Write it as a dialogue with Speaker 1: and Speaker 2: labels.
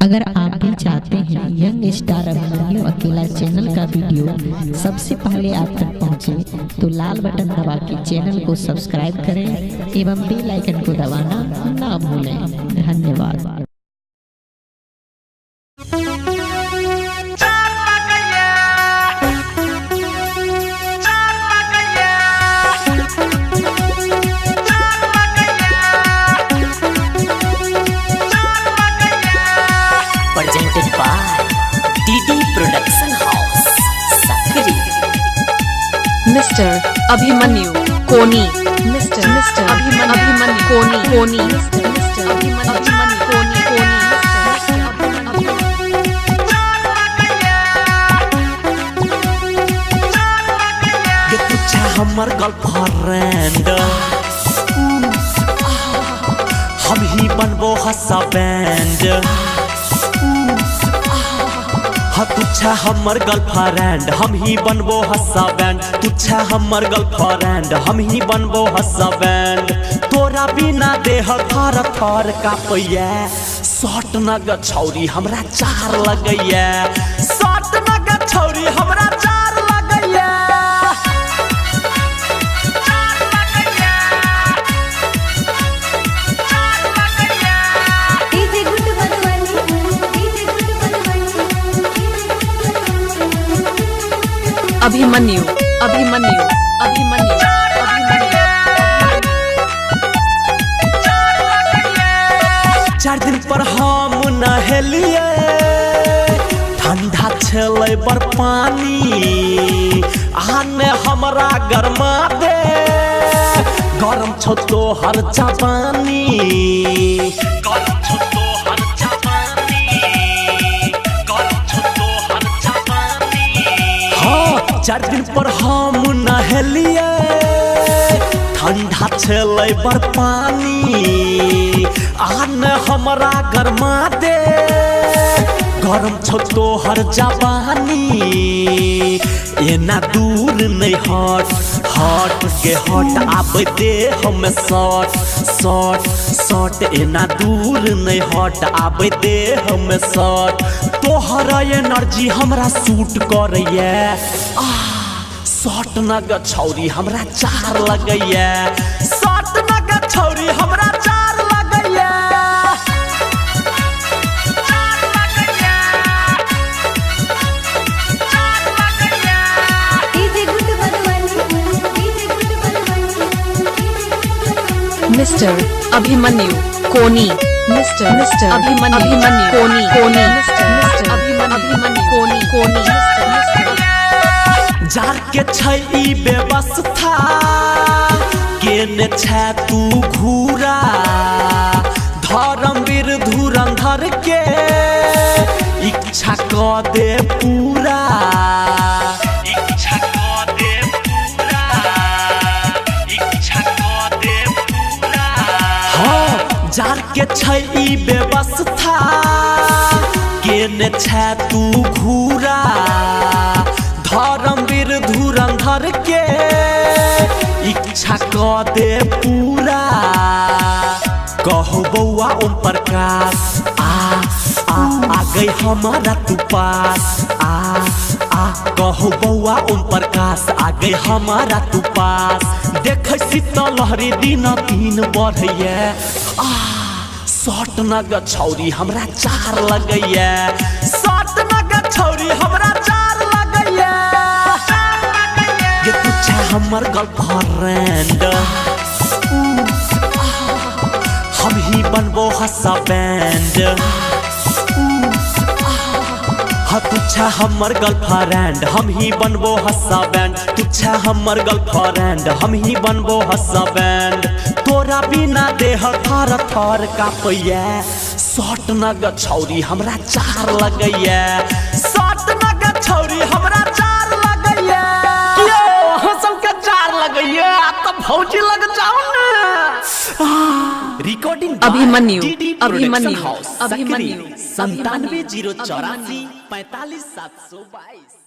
Speaker 1: अगर आप भी चाहते हैं यंग स्टार अभिमन्यु अकेला चैनल का वीडियो सबसे पहले आप तक पहुंचे, तो लाल बटन दबा के चैनल को सब्सक्राइब करें एवं बेल आइकन को दबाना ना भूलें। धन्यवाद।
Speaker 2: Presented by DD Production House, Sakri.
Speaker 3: Mr. Abhimanyu Koni, Mr. Abhimanyu Koni, Mr. Abhimanyu Koni.
Speaker 2: ये तुझे हमर गर्लफ्रेंड, हम ही बनबो हसा बैंड। तुझे हमर गर्लफ्रेंड, हम ही बनबो हसा बैंड। तुझे हमर गर्लफ्रेंड, हम ही बनबो हसा बैंड। तोरा बिना देह थर थर कापैया, शॉट नग छौरी हमरा चार लगैया। शॉट नग छौरी हमरा चार लगैया।
Speaker 3: Abhimanyu.
Speaker 2: 4 दिन पर हम नहेलिए, ठंडा छलै बर पानी। आने हमरा गरमा दे, गरम छो तो हर जवानी। गरम छो तो हर जवानी, गरम छो तो हर जवानी। हाँ, 4 दिन पर हम नहेलिए, ठंडा छलै बर पानी। आने हमरा गरमा दे, गरम छो तो हर जवानी। एना दूर नहीं हट हट के हट आबे दे हम शॉट। एना दूर नहीं हट आबे दे हम शॉट। तोहर एनर्जी हमरा सूट करैया। शॉट नग छौरी हमरा चार लगैया। शॉट नग छौरी हमरा चार लगैया।
Speaker 3: Mr. Abhimanyu Koni, Mr. Abhimanyu Koni, Mr. Abhimanyu Koni.
Speaker 2: जार के छै ई व्यवस्था, केने छै तू घूरा। धर्मवीर धुरंधर के इच्छा क दे पूरा। इच्छा क दे पूरा, इच्छा क दे पूरा। हाँ, जार के छै ई व्यवस्था, केने छै तू घूरा। धर्मवीर धुरंधर के इच्छा क दे पूरा। कहो बउआ ओम प्रकाश, आ गई हमारा तू पास। कहो बउआ ओम प्रकाश, आ गई हमारा तू पास। देख शीतल लहरी दिन दिन बढ़ैया। शॉट नग छौरी हमरा चार लगैया। शॉट नग छौरी हमरा चार लगैया। ये तुझे हमर गर्लफ्रेंड, हम ही बनबो हसा बैंड। तुझे हमर गर्लफ्रेंड, हम ही बनबो हसा बैंड। तुझे हमर गर्लफ्रेंड, हम ही बनबो हसा बैंड। तोरा बिना देह थर थर कापैया। शॉट नग छौरी हमरा चार लगैया। शॉट नग छौरी हमरा चार लगैया। सबके चार लगैया तो भौजी लग जाओ ना। Recording
Speaker 3: Abhimanyu
Speaker 2: 97 084 45 722।